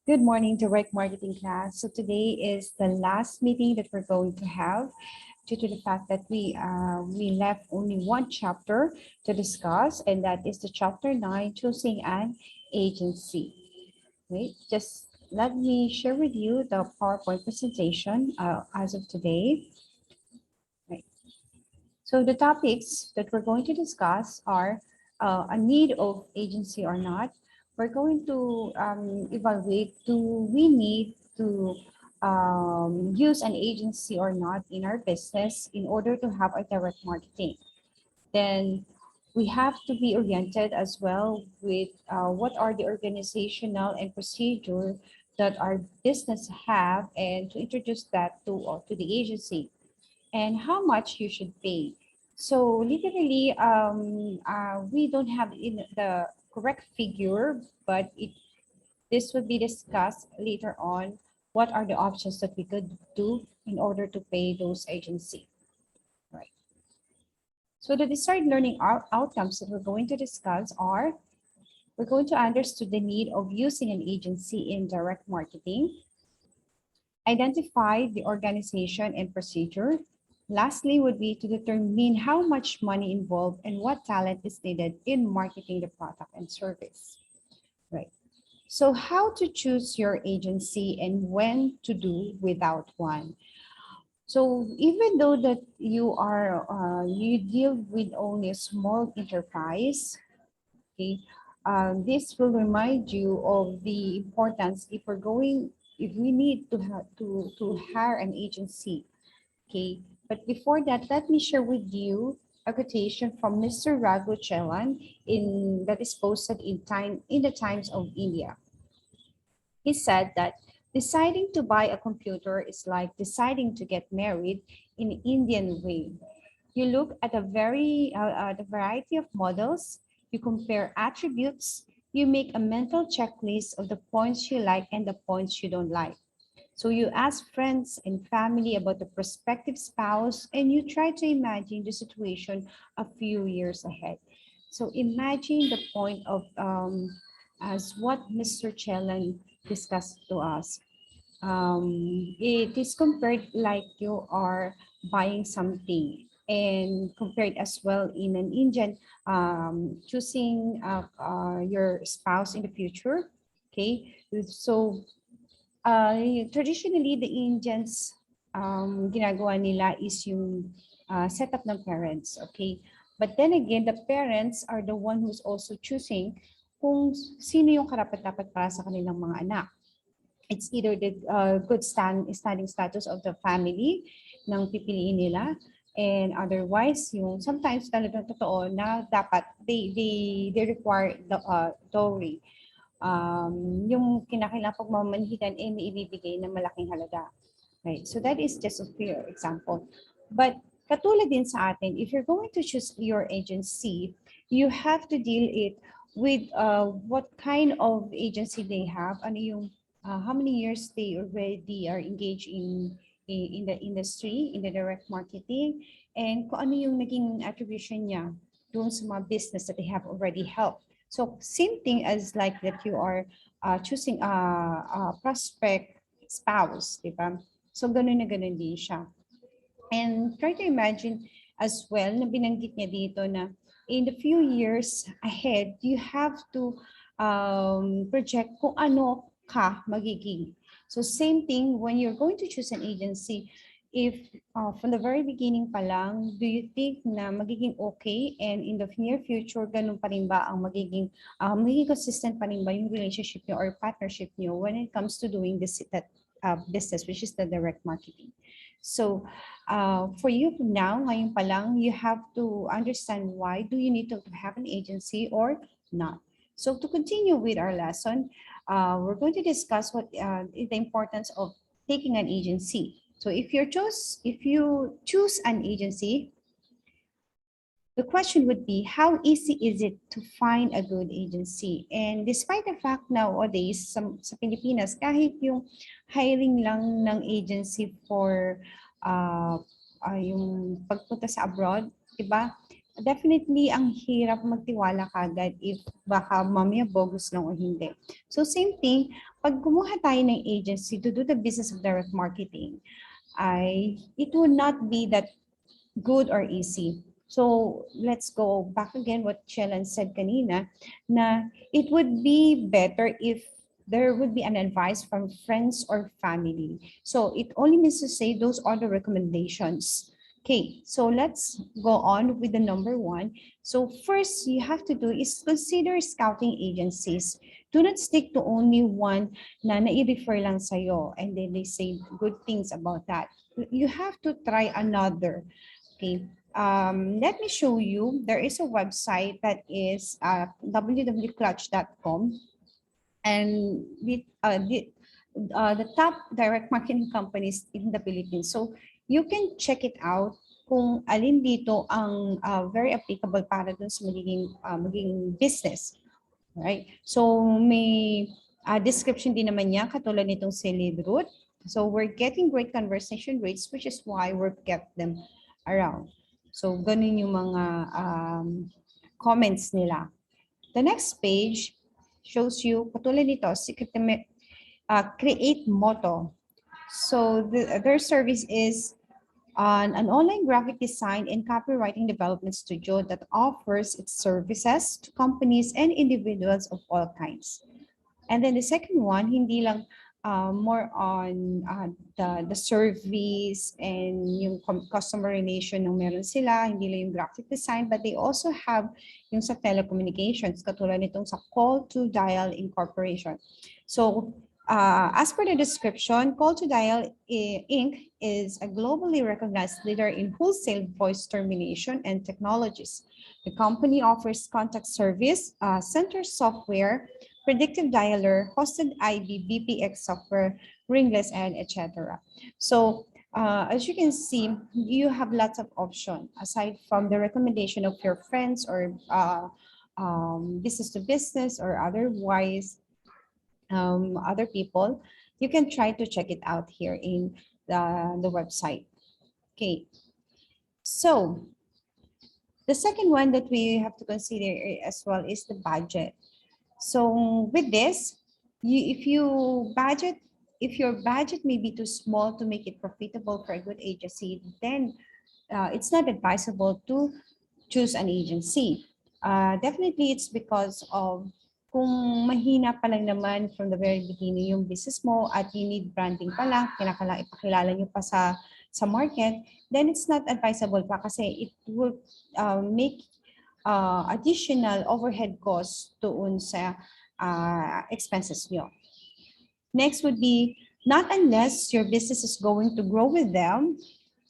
Good morning, direct marketing class. So today is the last meeting that we're going to have due to the fact that we left only one chapter to discuss, and that is the chapter 9, choosing an agency. Wait, just let me share with you the PowerPoint presentation as of today. Right. So the topics that we're going to discuss are a need of agency or not. We're going to evaluate, do we need to use an agency or not in our business in order to have a direct marketing? Then we have to be oriented as well with what are the organizational and procedure that our business have, and to introduce that to the agency, and how much you should pay. So literally, we don't have in the correct figure, but this would be discussed later on. What are the options that we could do in order to pay those agency, right? So the desired learning outcomes that we're going to discuss are, we're going to understand the need of using an agency in direct marketing, identify the organization and procedure. Lastly would be to determine how much money involved and what talent is needed in marketing the product and service. Right. So how to choose your agency and when to do without one. So even though that you deal with only a small enterprise, okay, this will remind you of the importance if we need to to hire an agency. Okay, but before that, let me share with you a quotation from Mr. Raghu Chelan that is posted in the Times of India. He said that deciding to buy a computer is like deciding to get married in Indian way. You look at the variety of models, you compare attributes, you make a mental checklist of the points you like and the points you don't like. So you ask friends and family about the prospective spouse, and you try to imagine the situation a few years ahead. So imagine the point of as what Mr. Chelan discussed to us. It is compared like you are buying something, and compared as well in an Indian, choosing your spouse in the future. Okay, so traditionally, the Indians, ginagawa nila is yung setup ng parents, okay? But then again, the parents are the one who's also choosing kung sino yung karapat-dapat para sa kanilang mga anak. It's either the good standing status of the family ng pipiliin nila, and otherwise, yung sometimes talagang totoo na dapat they require the dowry, yung kinakailangan pagmamanhikan ay ibibigay ng malaking halaga. Right? So that is just a clear example. But katulad din sa atin, if you're going to choose your agency, you have to deal it with what kind of agency they have, ano yung how many years they already are engaged in the industry, in the direct marketing, and kung ano yung naging attribution niya doon sa mga business that they have already helped. So same thing as like that you are choosing a prospect spouse, di ba? So ganun na ganun din siya. And try to imagine as well na binanggit niya dito na in the few years ahead, you have to project kung ano ka magiging. So same thing when you're going to choose an agency, if from the very beginning pa lang, do you think na magiging okay, and in the near future, ganun pa rin ba ang magiging consistent pa rin ba yung relationship niyo or partnership niyo when it comes to doing this business, which is the direct marketing. So for you now, ngayon pa lang, you have to understand why do you need to have an agency or not. So to continue with our lesson, we're going to discuss what is the importance of taking an agency. So if you choose an agency, the question would be, how easy is it to find a good agency? And despite the fact nowadays sa Pilipinas, kahit yung hiring lang ng agency for yung pagpunta sa abroad, diba? definitely ang hirap magtiwala kagad if baka mamaya bogus lang o hindi. So same thing, pag kumuha tayo ng agency to do the business of direct marketing, it would not be that good or easy. So let's go back again what Shelan said kanina, na it would be better if there would be an advice from friends or family. So it only means to say those are the recommendations. Okay, so let's go on with the number one. So first you have to do is consider scouting agencies. Do not stick to only one na nai-refer lang sa'yo and then they say good things about that. You have to try another. Okay, let me show you. There is a website that is www.clutch.com, and the top direct marketing companies in the Philippines. So you can check it out kung alin dito ang very applicable para dun sa magiging business. Right? So may description din naman niya katulad nitong si Lead Root. So we're getting great conversation rates, which is why we've kept them around. So ganun yung mga comments nila. The next page shows you, katulad nito, Create Motto. So their service is an online graphic design and copywriting development studio that offers its services to companies and individuals of all kinds. And then the second one, hindi lang more on the service and yung customer relation ng meron sila, hindi lang yung graphic design, but they also have yung sa telecommunications, katulad nitong sa Call to Dial Incorporation. So as per the description, Call to Dial Inc. is a globally recognized leader in wholesale voice termination and technologies. The company offers contact service, center software, predictive dialer, hosted ID, BPX software, ringless, and etc. So as you can see, you have lots of options aside from the recommendation of your friends or business to business or otherwise other people. You can try to check it out here in the website. Okay, so the second one that we have to consider as well is the budget. So with this, if your budget may be too small to make it profitable for a good agency, then it's not advisable to choose an agency. Definitely, it's because of kung mahina pa lang naman from the very beginning yung business mo at you need branding pa lang, ipakilala nyo pa sa market, then it's not advisable pa kasi it will make additional overhead costs doon sa expenses nyo. Next would be, not unless your business is going to grow with them.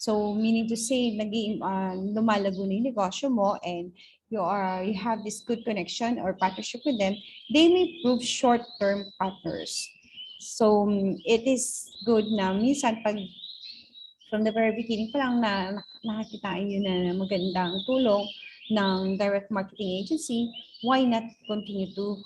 So meaning to say, lumalago na yung negosyo mo and you have this good connection or partnership with them, they may prove short-term partners. So it is good na minsan pag from the very beginning pa lang na nakakitain nyo na magandang tulong ng direct marketing agency, why not continue to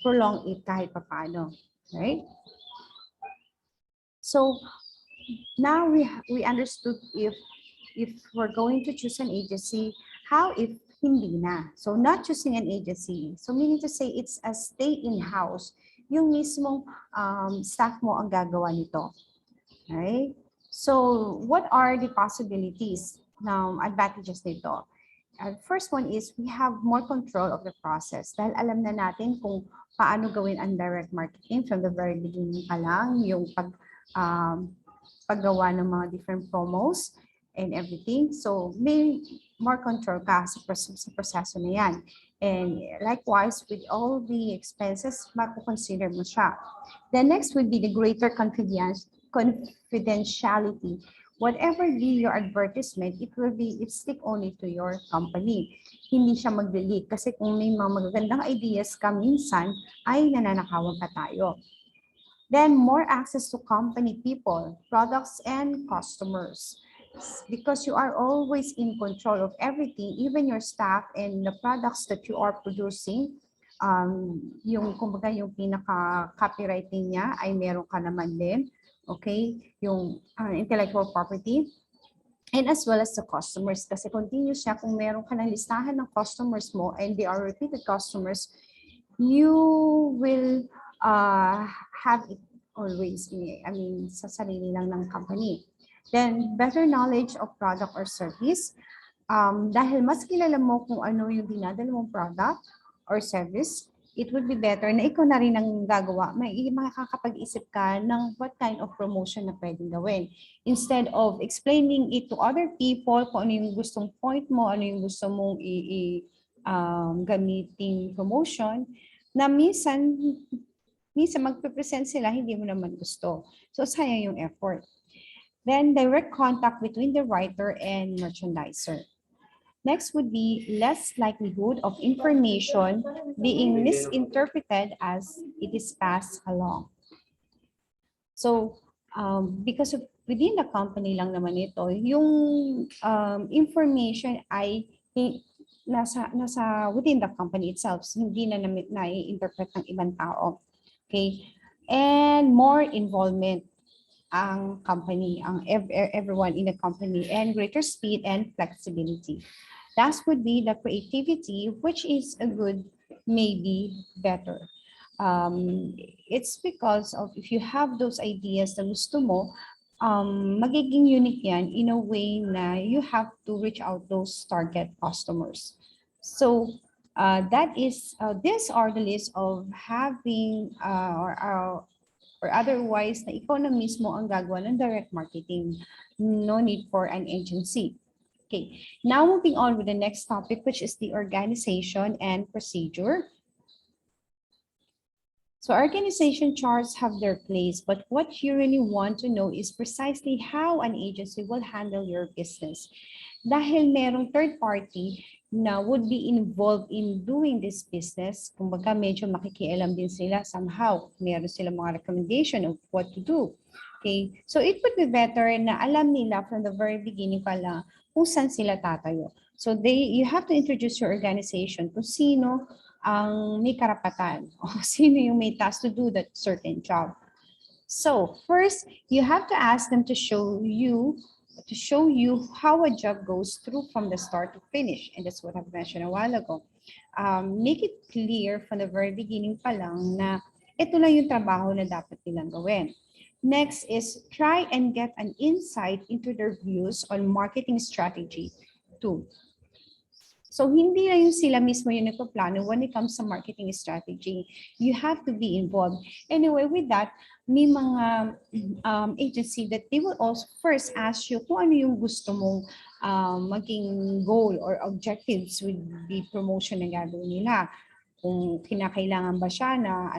prolong it kahit paano, right? So now we understood if we're going to choose an agency, how if hindi na? So not choosing an agency. So meaning to say it's a stay in-house. Yung mismong staff mo ang gagawa nito. Right? So what are the possibilities ng advantages nito? First one is we have more control of the process dahil alam na natin kung paano gawin ang direct marketing from the very beginning pa lang, yung paggawa ng mga different promos and everything. So may more control ka sa proseso na yan. And likewise, with all the expenses, makukonsider mo siya. The next would be the greater confidentiality. Whatever be your advertisement, it stick only to your company. Hindi siya mag-leak kasi kung may mga magagandang ideas ka minsan ay nananakawan pa tayo. Then more access to company people, products, and customers. Because you are always in control of everything, even your staff and the products that you are producing, yung kumbaga yung pinaka-copywriting niya ay meron ka naman din. Okay, yung intellectual property. And as well as the customers, kasi continuous siya, kung meron ka ng listahan ng customers mo and they are repeated customers, you will have it always, sa sarili lang ng company. Then, better knowledge of product or service. Dahil mas kilala mo kung ano yung dinadala mong product or service, it would be better na ikaw na rin ang gagawa. Makakapag-isip ka ng what kind of promotion na pwedeng gawin. Instead of explaining it to other people, kung ano yung gustong point mo, ano yung gusto mong gamiting promotion, na minsan magpe-present sila, hindi mo naman gusto. So, sayang yung effort. Then, direct contact between the writer and merchandiser. Next would be less likelihood of information being misinterpreted as it is passed along. So, because of within the company lang naman ito, yung information ay nasa within the company itself, hindi na na-interpret ng ibang tao. Okay? And more involvement ang company, everyone in the company, and greater speed and flexibility. Last would be the creativity, which is a good, maybe better. It's because of if you have those ideas na gusto mo, magiging unique yan in a way na you have to reach out those target customers. So that is, these are the list of having or otherwise na ikaw na mismo ang gagawa ng direct marketing. No need for an agency. Okay, now moving on with the next topic, which is the organization and procedure. So organization charts have their place, but what you really want to know is precisely how an agency will handle your business. Dahil merong third party na would be involved in doing this business, kumbaga medyo makikialam din sila somehow. Meron silang mga recommendation of what to do. Okay, so it would be better na alam nila from the very beginning pala kung saan sila tatayo. So you have to introduce your organization kung sino ang may karapatan o sino yung may task to do that certain job. So first, you have to ask them to show you how a job goes through from the start to finish. And that's what I've mentioned a while ago. Make it clear from the very beginning pa lang na ito lang yung trabaho na dapat nilang gawin. Next is try and get an insight into their views on marketing strategy too. So hindi na yung sila mismo yung nagpaplano when it comes to marketing strategy. You have to be involved. Anyway, with that, may mga agency that they will also first ask you kung ano yung gusto mong maging goal or objectives with the promotion na gagawin nila. Kung kinakailangan ba siya na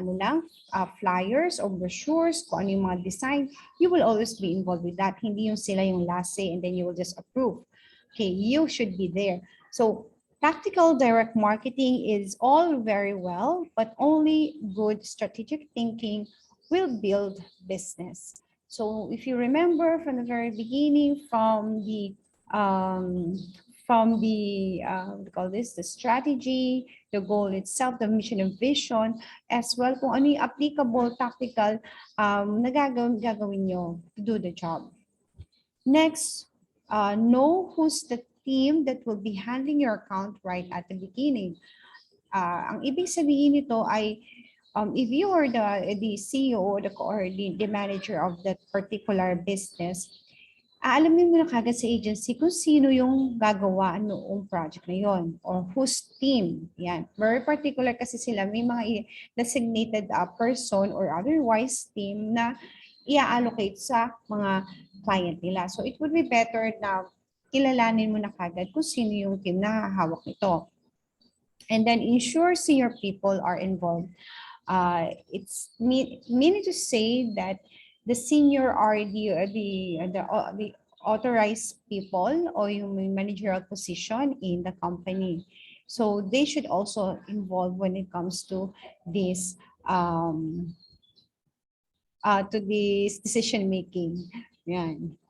flyers or brochures, kung ano yung mga design, you will always be involved with that. Hindi yung sila yung last say and then you will just approve. Okay, you should be there. So tactical direct marketing is all very well, but only good strategic thinking will build business. So if you remember from the very beginning, from the the strategy, the goal itself, the mission and vision, as well kung ano yung applicable, tactical na gagawin nyo to do the job. Next, know who's the team that will be handling your account right at the beginning. Ang ibig sabihin nito ay if you are the CEO or the manager of that particular business, aalamin mo na kagad sa agency kung sino yung gagawa noong project na yon or whose team. Yan. Very particular kasi sila, may mga designated person or otherwise team na i-allocate sa mga client nila. So it would be better na kilalanin mo na kagad kung sino yung team na hawak nito. And then ensure senior people are involved. It's meaning to say that the senior are the authorized people or yung managerial position in the company. So they should also involve when it comes to this decision making. Yan.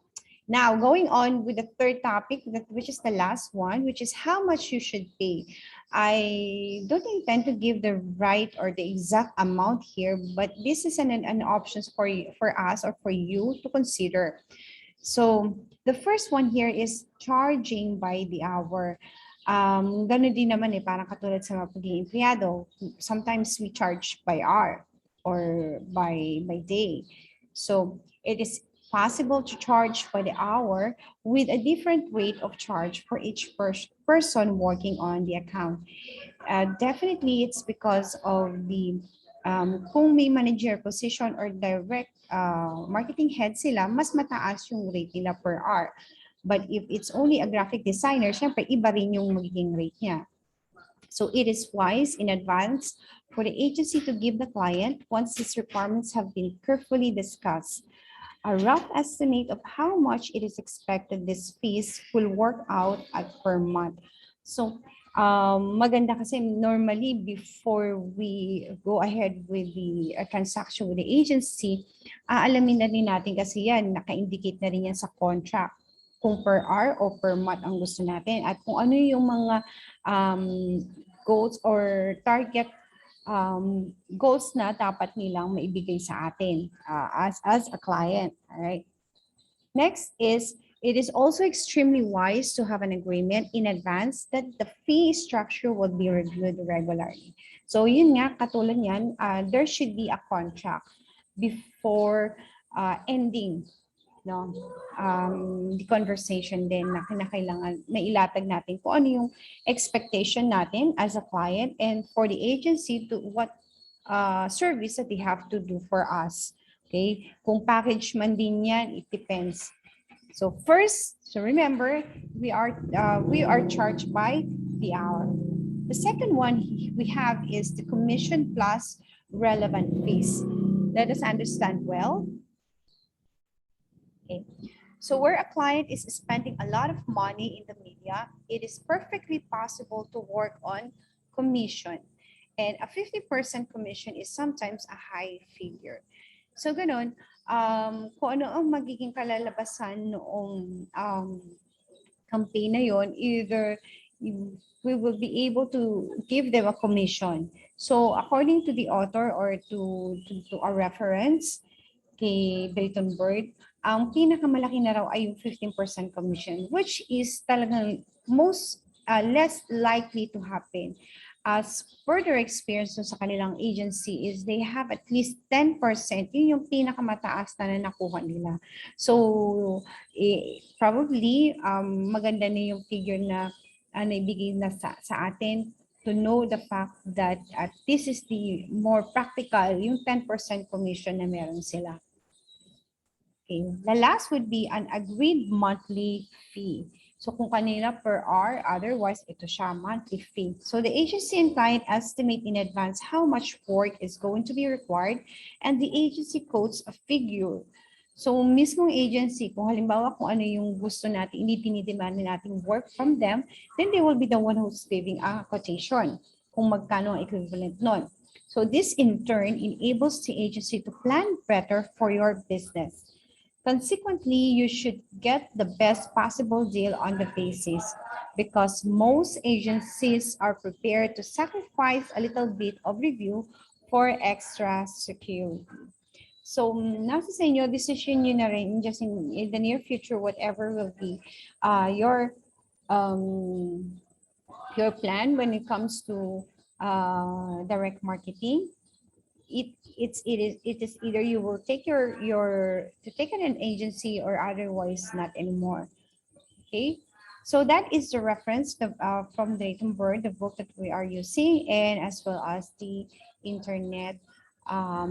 Now, going on with the third topic, which is the last one, which is how much you should pay. I don't intend to give the right or the exact amount here, but this is an option for us or for you to consider. So the first one here is charging by the hour. Ganun din naman parang katulad sa mga pagiging empleyado. Sometimes we charge by hour or by day. So it is possible to charge by the hour with a different rate of charge for each person working on the account. Definitely, it's because of the kung may manager position or direct marketing head sila, mas mataas yung rate nila per hour. But if it's only a graphic designer, syempre iba rin yung magiging rate niya. So it is wise in advance for the agency to give the client, once these requirements have been carefully discussed, a rough estimate of how much it is expected this fees will work out at per month. So maganda kasi normally before we go ahead with the transaction with the agency, aalamin na rin natin kasi yan, naka-indicate na rin yan sa contract kung per hour o per month ang gusto natin at kung ano yung mga goals or target goals na dapat nilang maibigay sa atin as a client. All right. Next is, it is also extremely wise to have an agreement in advance that the fee structure will be reviewed regularly. So yun nga, katulad yan, there should be a contract before ending the conversation din na kinakailangan mailatag natin kung ano yung expectation natin as a client and for the agency to what service that they have to do for us. Okay? Kung package man din yan, it depends. So first, so remember, we are charged by the hour. The second one we have is the commission plus relevant fees. Let us understand well. Okay. So where a client is spending a lot of money in the media, it is perfectly possible to work on commission. And a 50% commission is sometimes a high figure. So ganun, kung ano ang magiging kalalabasan noong campaign na yon, either we will be able to give them a commission. So according to the author or to a reference kay Drayton Bird, ang pinakamalaki na raw ay yung 15% commission, which is talagang less likely to happen. As further experience sa kanilang agency is they have at least 10%, yun yung pinakamataas na nakuha nila. So probably maganda na yung figure na naibigay na sa atin to know the fact that this is the more practical, yung 10% commission na meron sila. Okay. The last would be an agreed monthly fee. So kung kanina per hour, otherwise ito siya, monthly fee. So the agency and client estimate in advance how much work is going to be required and the agency quotes a figure. So mismong agency, kung halimbawa kung ano yung gusto natin, hindi dinidemand natin work from them, then they will be the one who's giving a quotation kung magkano ang equivalent nun. So this in turn enables the agency to plan better for your business. Consequently, you should get the best possible deal on the basis because most agencies are prepared to sacrifice a little bit of review for extra security. So, nasa sa inyo, decision nyo na rin just in the near future, whatever will be your plan when it comes to direct marketing. It is either you will take to take an agency or otherwise not anymore. Okay, so that is the reference from Drayton Bird, the book that we are using, and as well as the internet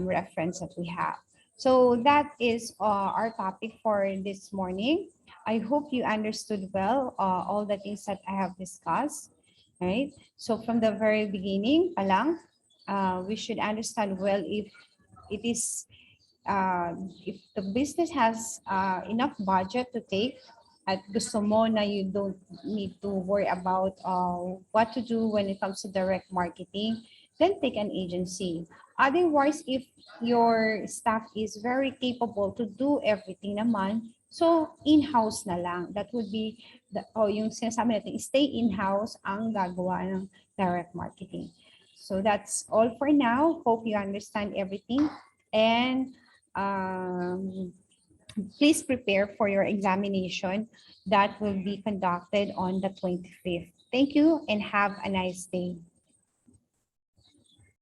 reference that we have. So that is our topic for this morning. I hope you understood well all the things that I have discussed. Right. So from the very beginning, palang, we should understand well if it is if the business has enough budget to take at gusto mo na you don't need to worry about what to do when it comes to direct marketing, then take an agency. Otherwise, if your staff is very capable to do everything naman, so in-house na lang. That would be yung sinasabi natin, stay in-house ang gagawa ng direct marketing. So that's all for now. Hope you understand everything. And please prepare for your examination that will be conducted on the 25th. Thank you and have a nice day.